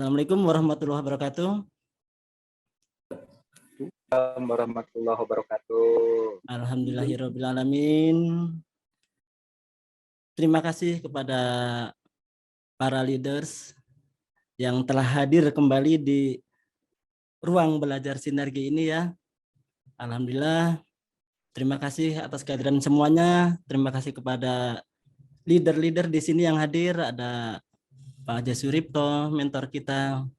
Assalamualaikum warahmatullahi wabarakatuh. Assalamualaikum warahmatullahi wabarakatuh. Alhamdulillahirabbil alamin. Terima kasih kepada para leaders yang telah hadir kembali di ruang belajar sinergi ini ya. Alhamdulillah. Terima kasih atas kehadiran semuanya. Terima kasih kepada leader-leader di sini yang hadir. Ada Pak Haji Suripto, mentor kita.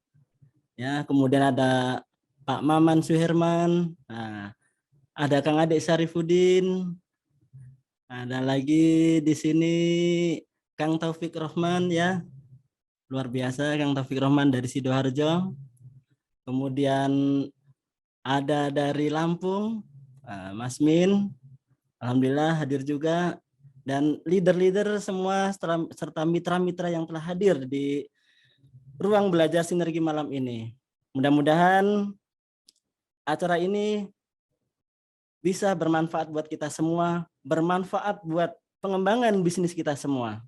Ya, kemudian ada Pak Maman Suherman. Nah, ada Kang Adek Syarifuddin. Ada lagi di sini Kang Taufik Rohman ya. Luar biasa Kang Taufik Rohman dari Sidoarjo. Kemudian ada dari Lampung, Mas Min. Alhamdulillah hadir juga. Dan leader-leader semua serta mitra-mitra yang telah hadir di ruang belajar sinergi malam ini. Mudah-mudahan acara ini bisa bermanfaat buat kita semua, bermanfaat buat pengembangan bisnis kita semua.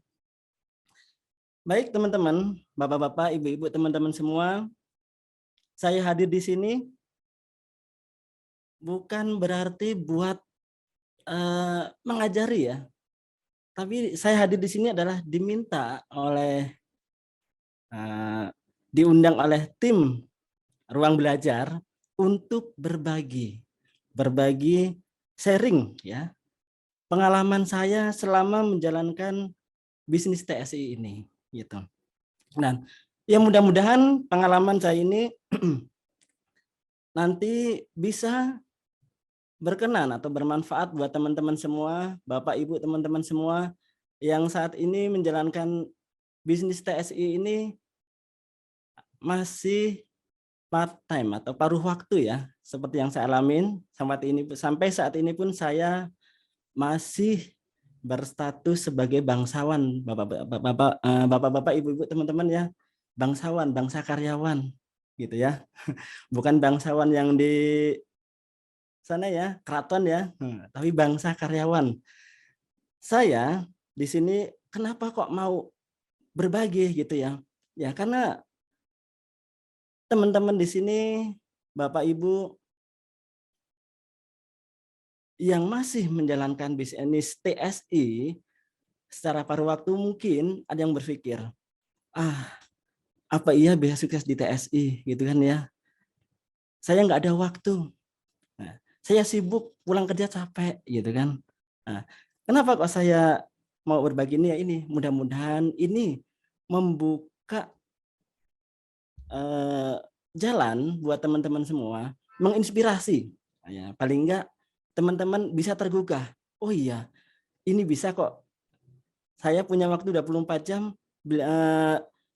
Baik teman-teman, bapak-bapak, ibu-ibu, teman-teman semua, saya hadir di sini bukan berarti buat mengajari ya, tapi saya hadir di sini adalah diminta oleh diundang oleh tim ruang belajar untuk berbagi sharing ya pengalaman saya selama menjalankan bisnis TSI ini gitu. Dan ya mudah-mudahan pengalaman saya ini nanti bisa berkenan atau bermanfaat buat teman-teman semua, Bapak Ibu, teman-teman semua yang saat ini menjalankan bisnis TSI ini masih part time atau paruh waktu ya, seperti yang saya alamin sampai saat ini pun saya masih berstatus sebagai bangsawan, bapak-bapak, ibu-ibu, teman-teman ya, bangsawan, bangsa karyawan gitu ya. Bukan bangsawan yang di sana ya, keraton ya, tapi bangsa karyawan. Saya di sini kenapa kok mau berbagi gitu ya? Ya karena teman-teman di sini, Bapak Ibu yang masih menjalankan bisnis TSI secara paruh waktu, mungkin ada yang berpikir, apa iya bisa sukses di TSI gitu kan ya? Saya nggak ada waktu. Nah, saya sibuk, pulang kerja capek gitu kan. Nah, kenapa kok saya mau berbagi ini ya ini? Mudah-mudahan ini membuka jalan buat teman-teman semua, menginspirasi. Ya, paling enggak teman-teman bisa tergugah. Oh iya, ini bisa kok. Saya punya waktu 24 jam,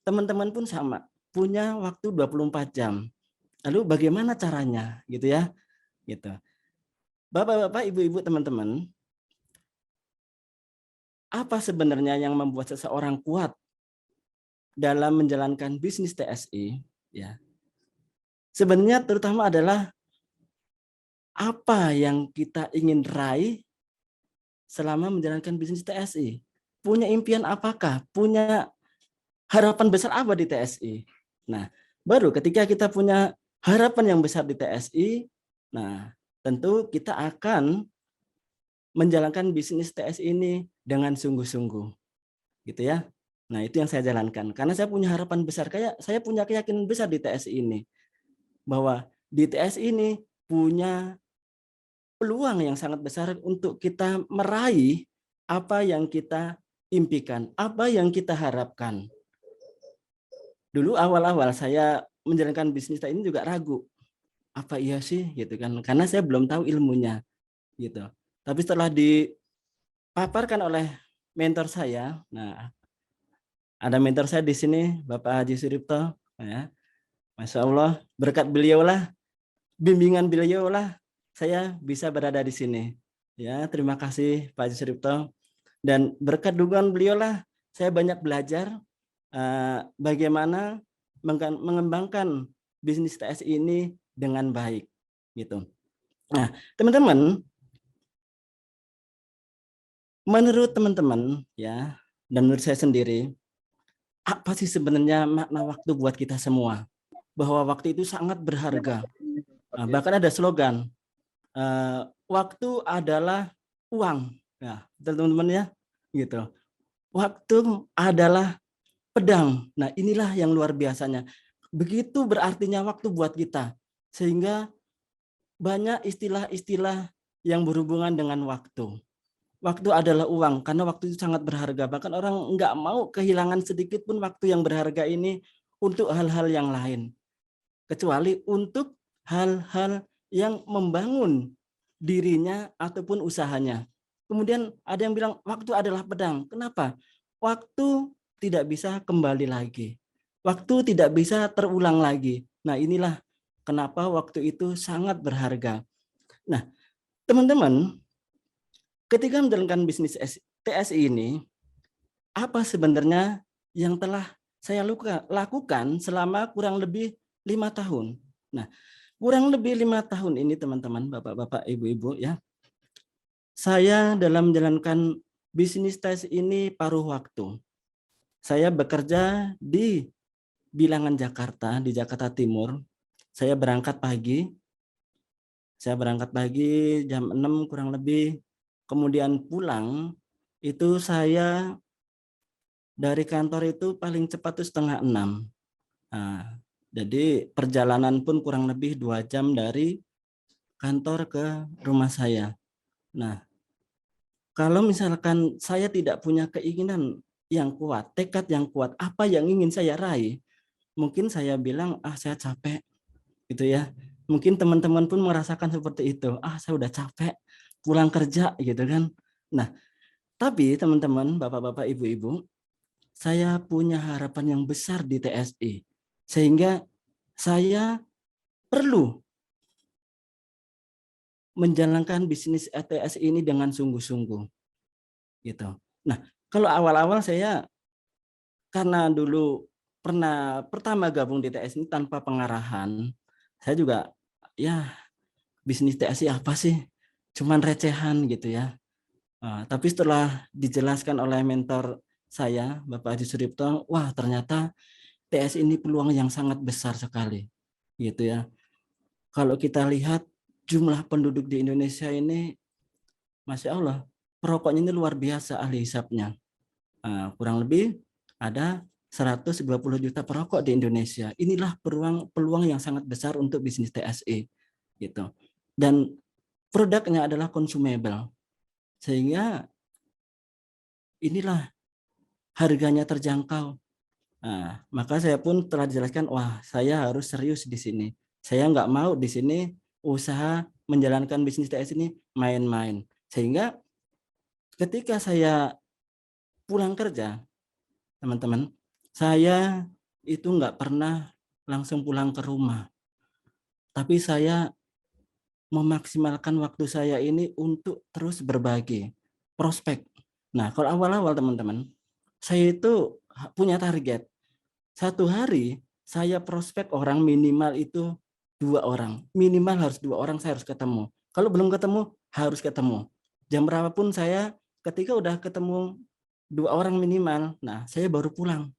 teman-teman pun sama, punya waktu 24 jam. Lalu bagaimana caranya gitu ya? Gitu. Bapak-bapak, ibu-ibu, teman-teman, apa sebenarnya yang membuat seseorang kuat dalam menjalankan bisnis TSI? Ya, sebenarnya terutama adalah apa yang kita ingin raih selama menjalankan bisnis TSI. Punya impian apakah? Punya harapan besar apa di TSI? Nah, baru ketika kita punya harapan yang besar di TSI, nah tentu kita akan menjalankan bisnis TSI ini dengan sungguh-sungguh, gitu ya. Nah, itu yang saya jalankan. Karena saya punya harapan besar, kayak saya punya keyakinan besar di TSI ini. Bahwa di TSI ini punya peluang yang sangat besar untuk kita meraih apa yang kita impikan, apa yang kita harapkan. Dulu awal-awal saya menjalankan bisnis ini juga ragu. Apa iya sih gitu kan? Karena saya belum tahu ilmunya gitu. Tapi setelah dipaparkan oleh mentor saya, nah ada mentor saya di sini, Bapak Haji Suripto, ya. Masya Allah, berkat beliau lah, bimbingan beliau lah, saya bisa berada di sini. Ya, terima kasih Pak Haji Suripto. Dan berkat dukungan beliau lah, saya banyak belajar bagaimana mengembangkan bisnis TSI ini dengan baik, gitu. Nah, teman-teman, menurut teman-teman ya, dan menurut saya sendiri, apa sih sebenarnya makna waktu buat kita semua? Bahwa waktu itu sangat berharga. Nah, bahkan ada slogan, waktu adalah uang. Ya, teman-teman ya, gitu. Waktu adalah pedang. Nah, inilah yang luar biasanya. Begitu berartinya waktu buat kita. Sehingga banyak istilah-istilah yang berhubungan dengan waktu. Waktu adalah uang, karena waktu itu sangat berharga. Bahkan orang nggak mau kehilangan sedikit pun waktu yang berharga ini untuk hal-hal yang lain. Kecuali untuk hal-hal yang membangun dirinya ataupun usahanya. Kemudian ada yang bilang waktu adalah pedang. Kenapa? Waktu tidak bisa kembali lagi. Waktu tidak bisa terulang lagi. Nah, inilah kenapa waktu itu sangat berharga. Nah, teman-teman, ketika menjalankan bisnis TSI ini, apa sebenarnya yang telah saya lakukan selama kurang lebih 5 tahun. Nah, kurang lebih 5 tahun ini teman-teman, bapak-bapak, ibu-ibu ya, saya dalam menjalankan bisnis tes ini paruh waktu. Saya bekerja di bilangan Jakarta, di Jakarta Timur. Saya berangkat pagi jam 6 kurang lebih. Kemudian pulang, itu saya dari kantor itu paling cepat itu 5:30. Nah, jadi perjalanan pun kurang lebih 2 jam dari kantor ke rumah saya. Nah, kalau misalkan saya tidak punya keinginan yang kuat, tekad yang kuat, apa yang ingin saya raih, mungkin saya bilang, saya capek, gitu ya. Mungkin teman-teman pun merasakan seperti itu, saya udah capek, pulang kerja, gitu kan. Nah, tapi teman-teman, bapak-bapak, ibu-ibu, saya punya harapan yang besar di TSI, sehingga saya perlu menjalankan bisnis ETS ini dengan sungguh-sungguh, gitu. Nah, kalau awal-awal saya karena dulu pertama gabung di TS ini tanpa pengarahan, saya juga ya bisnis TSI apa sih? Cuman recehan gitu ya. Tapi setelah dijelaskan oleh mentor saya, Bapak Haji Suripto, wah ternyata TS ini peluang yang sangat besar sekali, gitu ya. Kalau kita lihat jumlah penduduk di Indonesia ini, Masya Allah, perokoknya ini luar biasa ahli hisapnya. Kurang lebih ada 120 juta perokok di Indonesia. Inilah peluang yang sangat besar untuk bisnis TSI, gitu. Dan produknya adalah consumable, sehingga inilah harganya terjangkau. Maka saya pun telah dijelaskan, wah saya harus serius di sini. Saya nggak mau di sini usaha menjalankan bisnis TS ini main-main. Sehingga ketika saya pulang kerja, teman-teman, saya itu nggak pernah langsung pulang ke rumah. Tapi saya memaksimalkan waktu saya ini untuk terus berbagi prospek. Nah, kalau awal-awal teman-teman, saya itu punya target. Satu hari saya prospek orang minimal itu 2 orang. Minimal harus 2 orang saya harus ketemu. Kalau belum ketemu, harus ketemu. Jam berapapun saya ketika udah ketemu 2 orang minimal, nah saya baru pulang.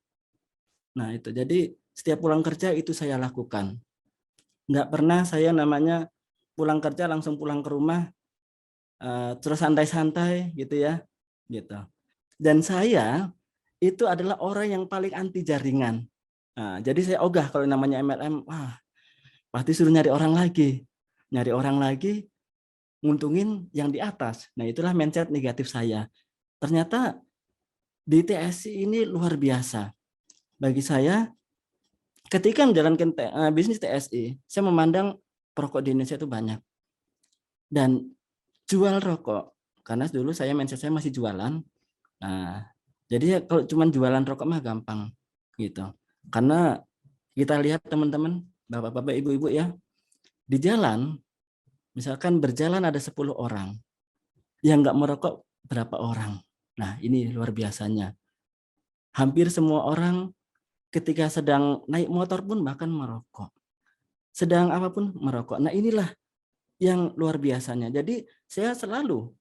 Nah itu, jadi setiap pulang kerja itu saya lakukan. Nggak pernah saya namanya pulang kerja langsung pulang ke rumah, terus santai-santai gitu ya. Gitu. Dan saya itu adalah orang yang paling anti jaringan. Jadi saya ogah kalau namanya MLM, pasti suruh nyari orang lagi. Nyari orang lagi, nguntungin yang di atas. Nah itulah mindset negatif saya. Ternyata di TSI ini luar biasa. Bagi saya, ketika menjalankan bisnis TSI, saya memandang perokok di Indonesia itu banyak. Dan jual rokok, karena dulu saya mindset saya masih jualan. Nah, jadi kalau cuma jualan rokok mah gampang gitu. Karena kita lihat teman-teman, bapak-bapak, ibu-ibu ya, di jalan, misalkan berjalan ada 10 orang, yang nggak merokok berapa orang. Nah, ini luar biasanya. Hampir semua orang ketika sedang naik motor pun bahkan merokok. Sedang apapun merokok. Nah, inilah yang luar biasanya. Jadi, saya selalu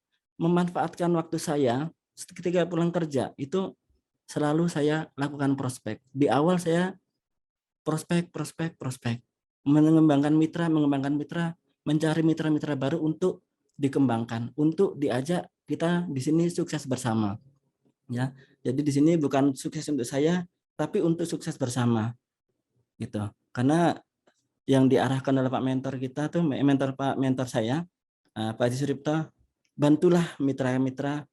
memanfaatkan waktu saya ketika pulang kerja. Itu selalu saya lakukan prospek. Di awal saya prospek, mengembangkan mitra, mencari mitra-mitra baru untuk dikembangkan, untuk diajak kita di sini sukses bersama. Ya, jadi di sini bukan sukses untuk saya, tapi untuk sukses bersama, gitu. Karena yang diarahkan oleh Pak Mentor kita tuh, mentor saya, Pak Haji Suripto, bantulah mitra-mitra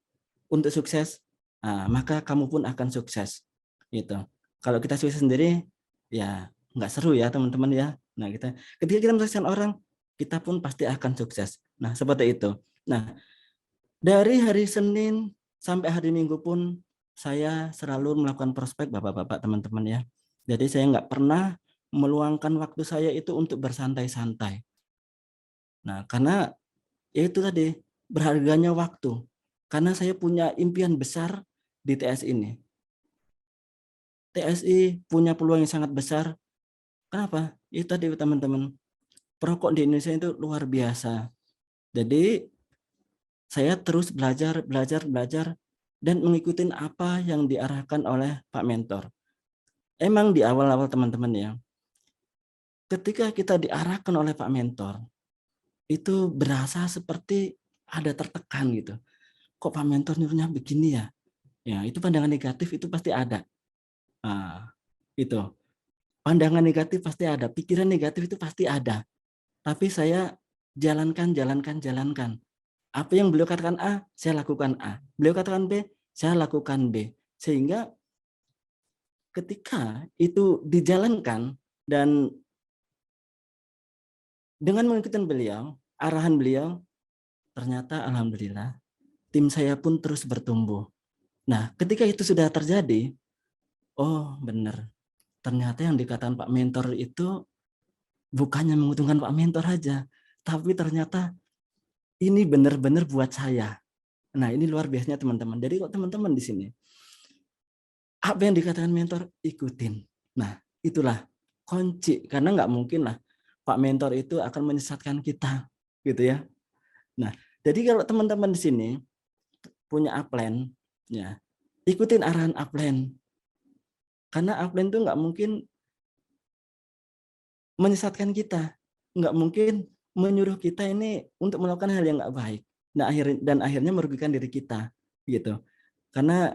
untuk sukses, maka kamu pun akan sukses, gitu. Kalau kita sukses sendiri, ya nggak seru ya teman-teman ya. Nah ketika kita mensukseskan orang, kita pun pasti akan sukses. Nah seperti itu. Nah dari hari Senin sampai hari Minggu pun saya selalu melakukan prospek bapak-bapak teman-teman ya. Jadi saya nggak pernah meluangkan waktu saya itu untuk bersantai-santai. Nah karena ya itu tadi berharganya waktu. Karena saya punya impian besar di TSI ini. TSI punya peluang yang sangat besar. Kenapa? Itu tadi teman-teman. Perokok di Indonesia itu luar biasa. Jadi saya terus belajar dan mengikuti apa yang diarahkan oleh Pak Mentor. Emang di awal-awal teman-teman ya, ketika kita diarahkan oleh Pak Mentor, itu berasa seperti ada tertekan gitu. Kok Pak Mentor nyuruhnya begini ya? Ya, itu pandangan negatif itu pasti ada. Nah, itu. Pandangan negatif pasti ada, pikiran negatif itu pasti ada. Tapi saya jalankan. Apa yang beliau katakan A, saya lakukan A. Beliau katakan B, saya lakukan B. Sehingga ketika itu dijalankan dan dengan mengikuti beliau, arahan beliau, ternyata alhamdulillah tim saya pun terus bertumbuh. Nah, ketika itu sudah terjadi, oh benar. Ternyata yang dikatakan Pak Mentor itu bukannya menguntungkan Pak Mentor aja, tapi ternyata ini benar-benar buat saya. Nah, ini luar biasanya teman-teman. Jadi kok teman-teman di sini, apa yang dikatakan mentor, ikutin. Nah, itulah kunci. Karena nggak mungkin lah Pak Mentor itu akan menyesatkan kita. Gitu ya. Nah, jadi kalau teman-teman di sini punya upline, ya, ikutin arahan upline. Karena upline itu nggak mungkin menyesatkan kita. Nggak mungkin menyuruh kita ini untuk melakukan hal yang nggak baik. Nah, akhirnya merugikan diri kita. Gitu. Karena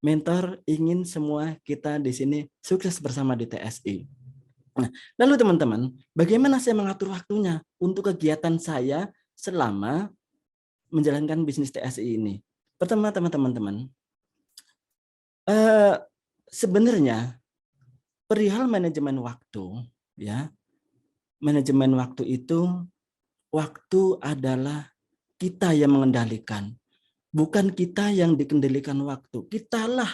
mentor ingin semua kita di sini sukses bersama di TSI. Nah, lalu teman-teman, bagaimana saya mengatur waktunya untuk kegiatan saya selama menjalankan bisnis TSI ini? Pertama, teman-teman, sebenarnya perihal manajemen waktu, ya, manajemen waktu itu, waktu adalah kita yang mengendalikan, bukan kita yang dikendalikan waktu. Kitalah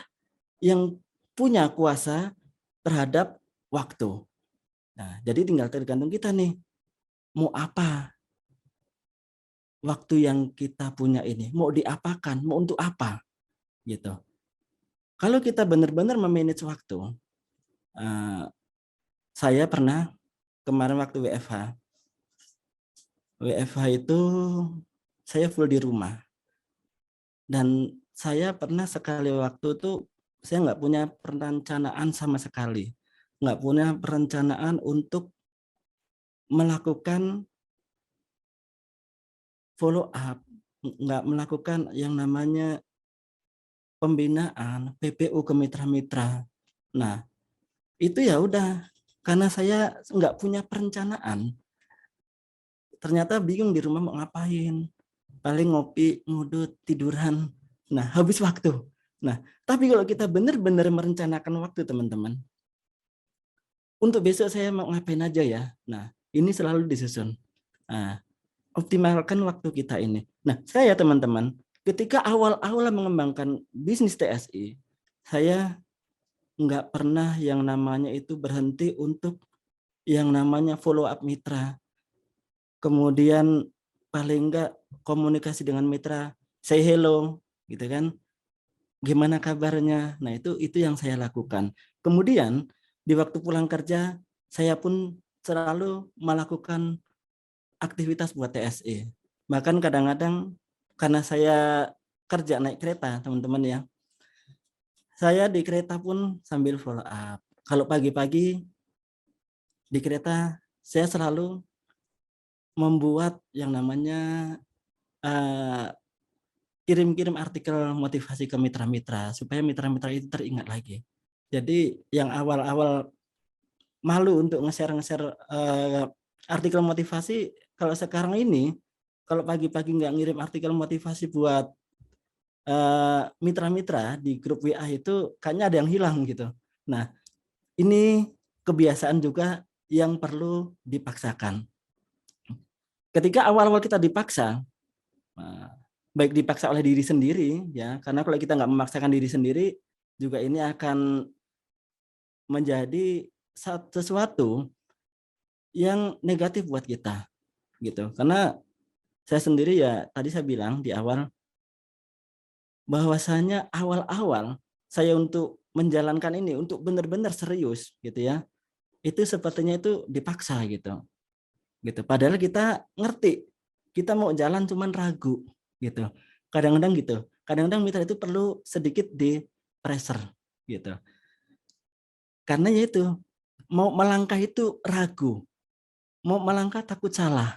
yang punya kuasa terhadap waktu. Nah, jadi tinggal tergantung kita nih, mau apa waktu yang kita punya ini, mau diapakan, mau untuk apa, gitu. Kalau kita benar-benar memanage waktu, saya pernah kemarin waktu WFH itu saya full di rumah, dan saya pernah sekali waktu itu saya nggak punya perencanaan sama sekali, nggak punya perencanaan untuk melakukan follow up, nggak melakukan yang namanya pembinaan PPU ke mitra-mitra. Nah, itu ya udah, karena saya nggak punya perencanaan, ternyata bingung di rumah mau ngapain, paling ngopi, ngudut, tiduran. Nah, habis waktu. Nah, tapi kalau kita benar-benar merencanakan waktu teman-teman, untuk besok saya mau ngapain aja ya. Nah, ini selalu disusun. Nah, optimalkan waktu kita ini. Nah, saya teman-teman, ketika awal-awal mengembangkan bisnis TSI, saya nggak pernah yang namanya itu berhenti untuk yang namanya follow up mitra. Kemudian paling enggak komunikasi dengan mitra, say hello, gitu kan. Gimana kabarnya? Nah, itu yang saya lakukan. Kemudian di waktu pulang kerja, saya pun selalu melakukan aktivitas buat TSI. Bahkan kadang-kadang karena saya kerja naik kereta, teman-teman ya, Saya di kereta pun sambil follow up. Kalau pagi-pagi di kereta saya selalu membuat yang namanya kirim-kirim artikel motivasi ke mitra-mitra supaya mitra-mitra itu teringat lagi. Jadi yang awal-awal malu untuk nge-share artikel motivasi, kalau sekarang ini kalau pagi-pagi nggak ngirim artikel motivasi buat mitra-mitra di grup WA itu kayaknya ada yang hilang gitu. Nah, ini kebiasaan juga yang perlu dipaksakan. Ketika awal-awal kita dipaksa, baik dipaksa oleh diri sendiri ya, karena kalau kita nggak memaksakan diri sendiri juga ini akan menjadi sesuatu yang negatif buat kita gitu. Karena saya sendiri ya tadi saya bilang di awal bahwasanya awal-awal saya untuk menjalankan ini untuk benar-benar serius gitu ya. Itu sepertinya itu dipaksa gitu. Gitu. Padahal kita ngerti, kita mau jalan cuman ragu gitu. Kadang-kadang gitu. Kadang-kadang mitra itu perlu sedikit di pressure gitu. Karena yaitu mau melangkah itu ragu, mau melangkah takut salah.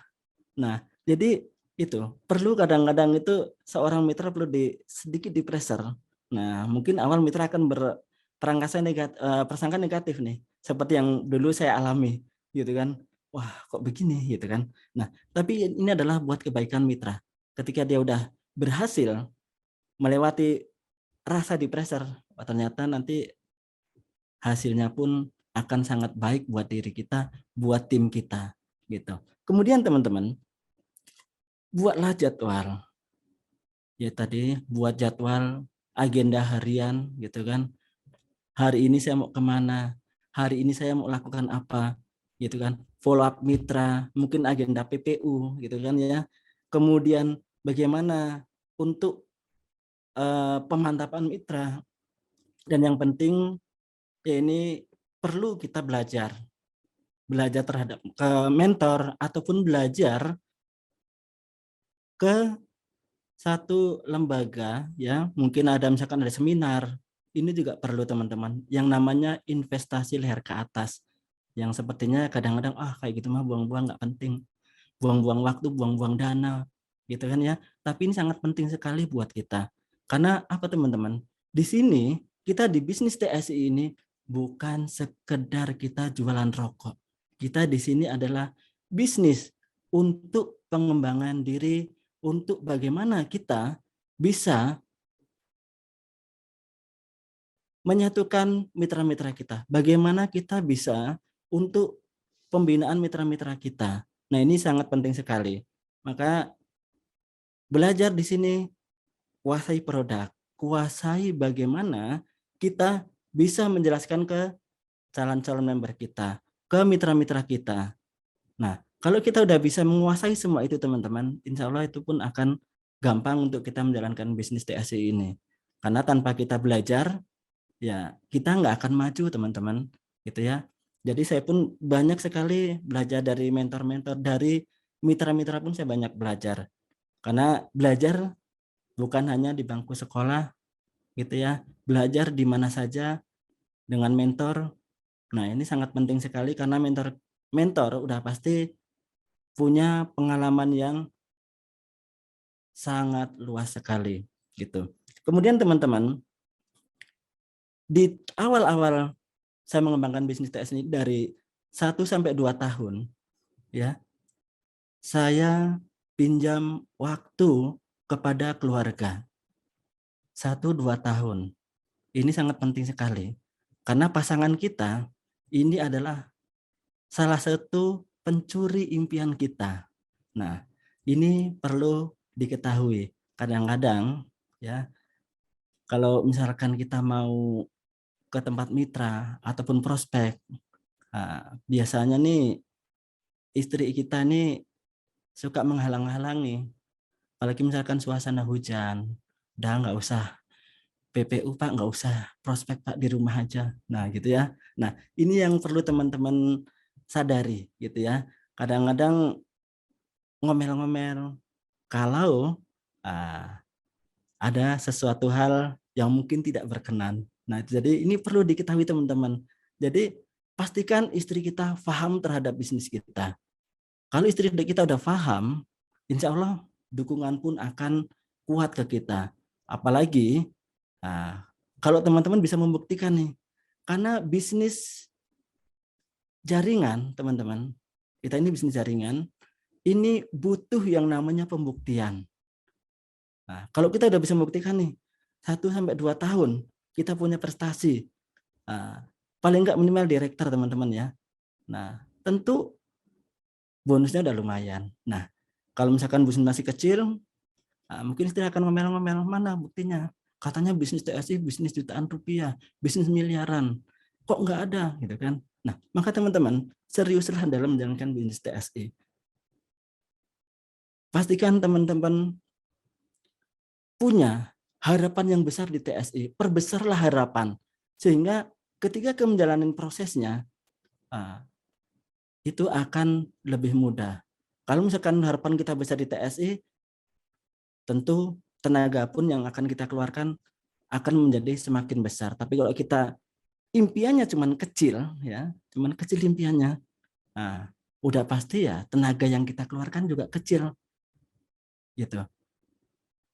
Nah, jadi itu perlu kadang-kadang itu seorang mitra perlu sedikit di pressure. Nah, mungkin awal mitra akan prasangka negatif nih, seperti yang dulu saya alami, gitu kan. Wah, kok begini, gitu kan. Nah, tapi ini adalah buat kebaikan mitra. Ketika dia udah berhasil melewati rasa di pressure, ternyata nanti hasilnya pun akan sangat baik buat diri kita, buat tim kita, gitu. Kemudian teman-teman, buatlah jadwal. Ya tadi buat jadwal agenda harian gitu kan. Hari ini saya mau kemana? Hari ini saya mau lakukan apa? Gitu kan. Follow up mitra, mungkin agenda PPU gitu kan ya. Kemudian bagaimana untuk pemantapan mitra. Dan yang penting ya ini perlu kita belajar. Belajar terhadap ke mentor ataupun belajar ke satu lembaga ya, mungkin ada misalkan ada seminar, ini juga perlu teman-teman yang namanya investasi leher ke atas, yang sepertinya kadang-kadang kayak gitu mah buang-buang nggak penting, buang-buang waktu, buang-buang dana gitu kan ya. Tapi ini sangat penting sekali buat kita, karena apa teman-teman, di sini kita di bisnis TSI ini bukan sekedar kita jualan rokok, kita di sini adalah bisnis untuk pengembangan diri, untuk bagaimana kita bisa menyatukan mitra-mitra kita. Bagaimana kita bisa untuk pembinaan mitra-mitra kita. Nah, ini sangat penting sekali. Maka belajar di sini, kuasai produk, kuasai bagaimana kita bisa menjelaskan ke calon-calon member kita, ke mitra-mitra kita. Nah, kalau kita udah bisa menguasai semua itu teman-teman, insya Allah itu pun akan gampang untuk kita menjalankan bisnis TSI ini. Karena tanpa kita belajar, ya kita nggak akan maju teman-teman, gitu ya. Jadi saya pun banyak sekali belajar dari mentor-mentor, dari mitra-mitra pun saya banyak belajar. Karena belajar bukan hanya di bangku sekolah, gitu ya. Belajar di mana saja dengan mentor. Nah, ini sangat penting sekali karena mentor udah pasti punya pengalaman yang sangat luas sekali gitu. Kemudian teman-teman, di awal-awal saya mengembangkan bisnis TS ini dari 1 sampai 2 tahun ya, saya pinjam waktu kepada keluarga 1-2 tahun. Ini sangat penting sekali karena pasangan kita ini adalah salah satu pencuri impian kita. Nah, ini perlu diketahui. Kadang-kadang ya, kalau misalkan kita mau ke tempat mitra ataupun prospek, biasanya nih istri kita nih suka menghalang-halangi. Apalagi misalkan suasana hujan, udah nggak usah PPU Pak, nggak usah prospek Pak, di rumah aja. Nah gitu ya. Nah ini yang perlu teman-teman sadari gitu ya. Kadang-kadang ngomel-ngomel kalau ada sesuatu hal yang mungkin tidak berkenan Nah, jadi ini perlu diketahui teman-teman. Jadi pastikan istri kita paham terhadap bisnis kita. Kalau istri kita udah paham, insya Allah dukungan pun akan kuat ke kita. Apalagi nah, kalau teman-teman bisa membuktikan nih, karena bisnis jaringan, teman-teman, kita ini bisnis jaringan, ini butuh yang namanya pembuktian. Nah, kalau kita udah bisa membuktikan nih, 1 sampai 2 tahun kita punya prestasi, nah, paling nggak minimal direktur teman-teman ya. Nah, tentu bonusnya udah lumayan. Nah, kalau misalkan bisnis masih kecil, nah, mungkin istri akan ngomel-ngomel, mana buktinya? Katanya bisnis TSI bisnis jutaan rupiah, bisnis miliaran, kok nggak ada gitu kan? Nah, maka teman-teman seriuslah dalam menjalankan bisnis TSI. Pastikan teman-teman punya harapan yang besar di TSI, perbesarlah harapan sehingga ketika menjalani prosesnya itu akan lebih mudah. Kalau misalkan harapan kita besar di TSI, tentu tenaga pun yang akan kita keluarkan akan menjadi semakin besar. Tapi kalau kita impiannya cuman kecil, ya, cuman kecil impiannya, nah, udah pasti ya tenaga yang kita keluarkan juga kecil, gitu.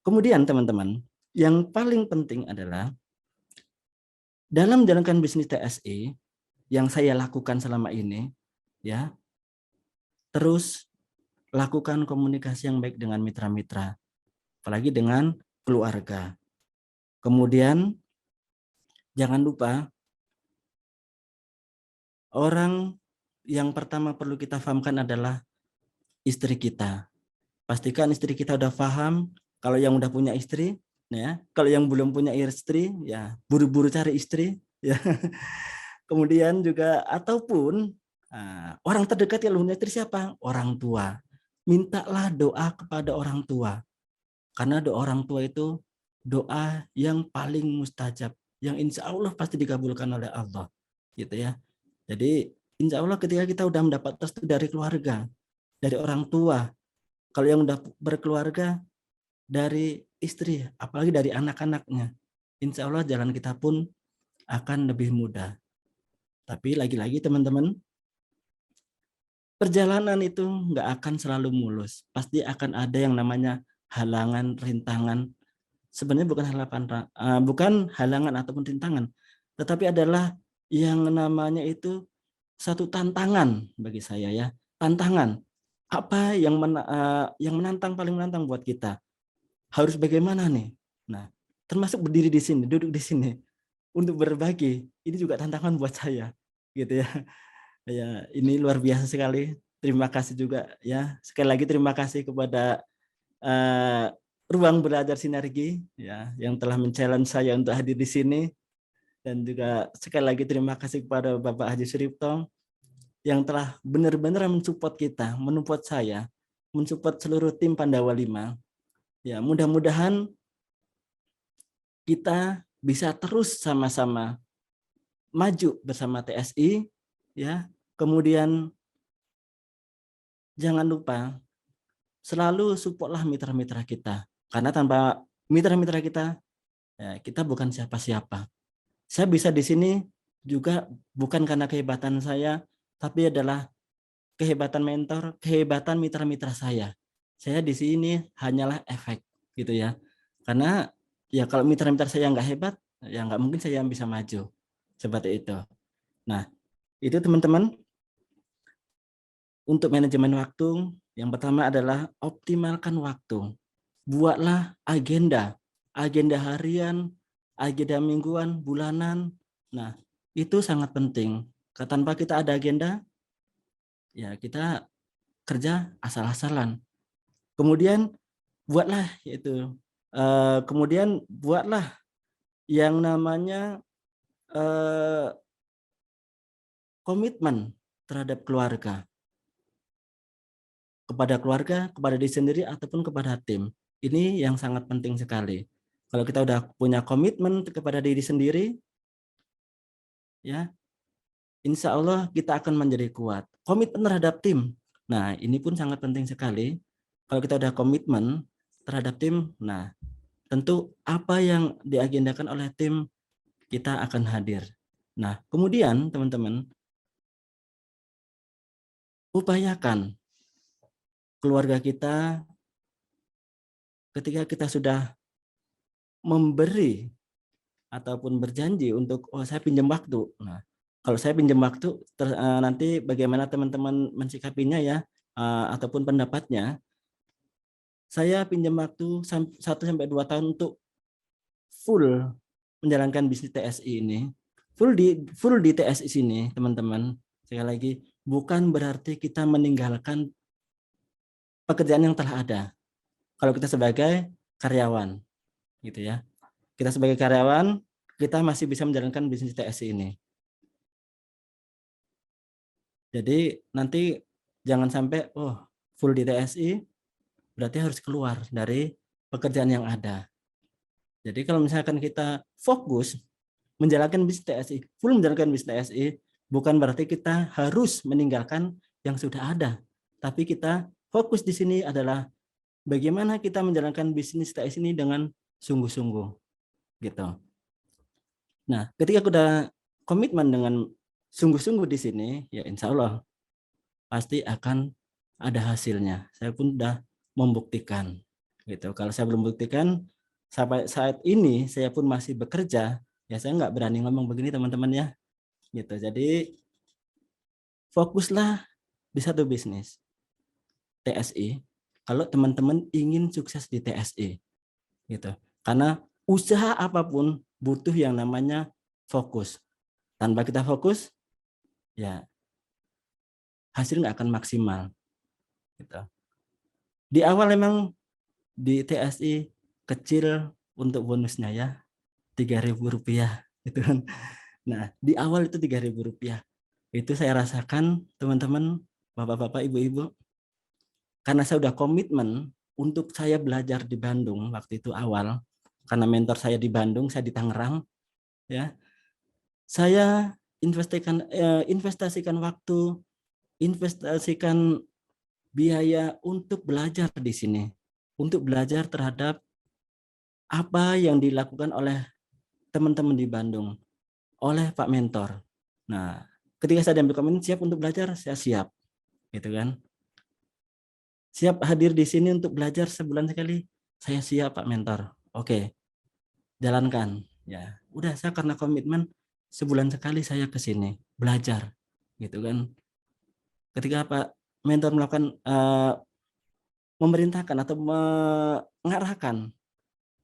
Kemudian teman-teman, yang paling penting adalah dalam menjalankan bisnis TSI yang saya lakukan selama ini, ya, terus lakukan komunikasi yang baik dengan mitra-mitra, apalagi dengan keluarga. Kemudian jangan lupa orang yang pertama perlu kita pahamkan adalah istri kita. Pastikan istri kita udah paham. Kalau yang udah punya istri, ya. Kalau yang belum punya istri, ya buru-buru cari istri, ya. Kemudian juga ataupun orang terdekat yang punya istri siapa? Orang tua. Mintalah doa kepada orang tua. Karena doa orang tua itu doa yang paling mustajab, yang insya Allah pasti dikabulkan oleh Allah, gitu ya. Jadi insya Allah ketika kita udah mendapat restu dari keluarga, dari orang tua, kalau yang udah berkeluarga, dari istri, apalagi dari anak-anaknya, insya Allah jalan kita pun akan lebih mudah. Tapi lagi-lagi teman-teman, perjalanan itu nggak akan selalu mulus. Pasti akan ada yang namanya halangan, rintangan. Sebenarnya bukan halangan ataupun rintangan, tetapi adalah yang namanya itu satu tantangan bagi saya ya. Tantangan. Apa yang menantang, paling menantang buat kita? Harus bagaimana nih? Nah, termasuk berdiri di sini, duduk di sini untuk berbagi. Ini juga tantangan buat saya, gitu ya. Ya, ini luar biasa sekali. Terima kasih juga ya. Sekali lagi terima kasih kepada Ruang Belajar Sinergi ya yang telah men-challenge saya untuk hadir di sini, dan juga sekali lagi terima kasih kepada Bapak Haji Suripto yang telah benar-benar mensupport kita, mensupport saya, mensupport seluruh tim Pandawa 5. Ya, mudah-mudahan kita bisa terus sama-sama maju bersama TSI ya. Kemudian jangan lupa selalu supportlah mitra-mitra kita. Karena tanpa mitra-mitra kita, ya, kita bukan siapa-siapa. Saya bisa di sini juga bukan karena kehebatan saya, tapi adalah kehebatan mentor, kehebatan mitra-mitra saya. Saya di sini hanyalah efek, gitu ya. Karena ya kalau mitra-mitra saya nggak hebat, ya nggak mungkin saya bisa maju. Seperti itu. Nah, itu teman-teman. Untuk manajemen waktu, yang pertama adalah optimalkan waktu. Buatlah agenda harian, agenda mingguan, bulanan. Nah, itu sangat penting. Tanpa kita ada agenda, ya kita kerja asal-asalan. Kemudian buatlah yang namanya komitmen terhadap keluarga. Kepada diri sendiri ataupun kepada tim. Ini yang sangat penting sekali. Kalau kita udah punya komitmen kepada diri sendiri, ya, insya Allah kita akan menjadi kuat. Komitmen terhadap tim. Nah, ini pun sangat penting sekali. Kalau kita udah komitmen terhadap tim, nah, tentu apa yang diagendakan oleh tim kita akan hadir. Nah, kemudian teman-teman, upayakan keluarga kita ketika kita sudah memberi ataupun berjanji untuk saya pinjam waktu. Nah, kalau saya pinjam waktu nanti bagaimana teman-teman mensikapinya ya ataupun pendapatnya. Saya pinjam waktu 1-2 tahun untuk full menjalankan bisnis TSI ini. Full di TSI sini, teman-teman. Sekali lagi, bukan berarti kita meninggalkan pekerjaan yang telah ada. Kalau kita sebagai karyawan, gitu ya. Kita sebagai karyawan, kita masih bisa menjalankan bisnis TSI ini. Jadi nanti jangan sampai full di TSI berarti harus keluar dari pekerjaan yang ada. Jadi kalau misalkan kita fokus menjalankan bisnis TSI, full menjalankan bisnis TSI, bukan berarti kita harus meninggalkan yang sudah ada. Tapi kita fokus di sini adalah bagaimana kita menjalankan bisnis TSI ini dengan sungguh-sungguh. Gitu. Nah, ketika udah komitmen dengan sungguh-sungguh di sini, ya insya Allah pasti akan ada hasilnya. Saya pun sudah membuktikan. Gitu. Kalau saya belum buktikan, sampai saat ini saya pun masih bekerja, ya saya nggak berani ngomong begini teman-teman ya. Gitu. Jadi fokuslah di satu bisnis TSI. Kalau teman-teman ingin sukses di TSI, gitu. Karena usaha apapun butuh yang namanya fokus. Tanpa kita fokus, ya hasil nggak akan maksimal. Gitu. Di awal memang di TSI kecil untuk bonusnya ya, Rp3.000 gitu kan. Nah, di awal itu Rp3.000. Itu saya rasakan teman-teman, bapak-bapak, ibu-ibu, karena saya udah komitmen untuk saya belajar di Bandung waktu itu awal, karena mentor saya di Bandung, saya di Tangerang, ya. Saya investasikan waktu, investasikan biaya untuk belajar di sini, untuk belajar terhadap apa yang dilakukan oleh teman-teman di Bandung, oleh Pak Mentor. Nah, ketika saya diambil komitmen siap untuk belajar, saya siap, gitu kan. Siap hadir di sini untuk belajar sebulan sekali, saya siap Pak Mentor. Oke, jalankan. Ya, udah saya karena komitmen sebulan sekali saya ke sini belajar, gitu kan. Ketika Pak Mentor melakukan memerintahkan atau mengarahkan,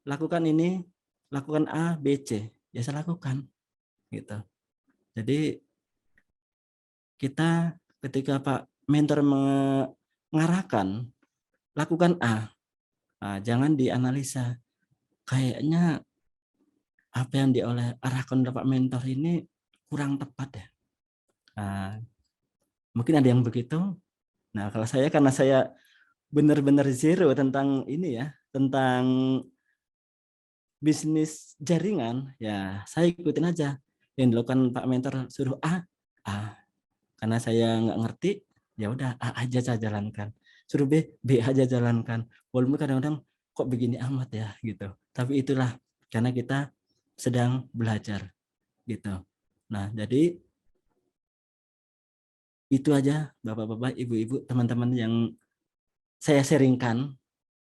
lakukan ini, lakukan A, B, C, ya saya lakukan, gitu. Jadi kita ketika Pak Mentor mengarahkan, lakukan A, jangan dianalisa. Kayaknya apa yang diarahkan oleh Pak Mentor ini kurang tepat ya. Mungkin ada yang begitu. Nah, kalau saya karena saya benar-benar zero tentang ini ya, tentang bisnis jaringan, ya saya ikutin aja yang dilakukan Pak Mentor, suruh A. Karena saya nggak ngerti, ya udah A aja saya jalankan. Suruh B, B aja jalankan. Walaupun kadang-kadang kok begini amat ya gitu. Tapi itulah karena kita sedang belajar gitu. Nah, jadi itu aja Bapak-bapak, Ibu-ibu, teman-teman yang saya sharingkan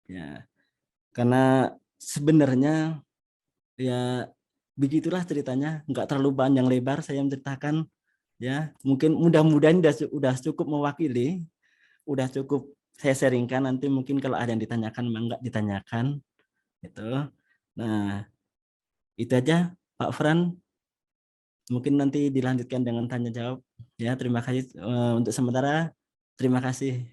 ya. Karena sebenarnya ya begitulah ceritanya, nggak terlalu panjang lebar saya menceritakan ya. Mungkin mudah-mudahan udah cukup mewakili, udah cukup saya sharingkan. Nanti mungkin kalau ada yang ditanyakan enggak ditanyakan gitu. Nah, itu aja Pak Fran. Mungkin nanti dilanjutkan dengan tanya jawab ya. Terima kasih untuk sementara. Terima kasih.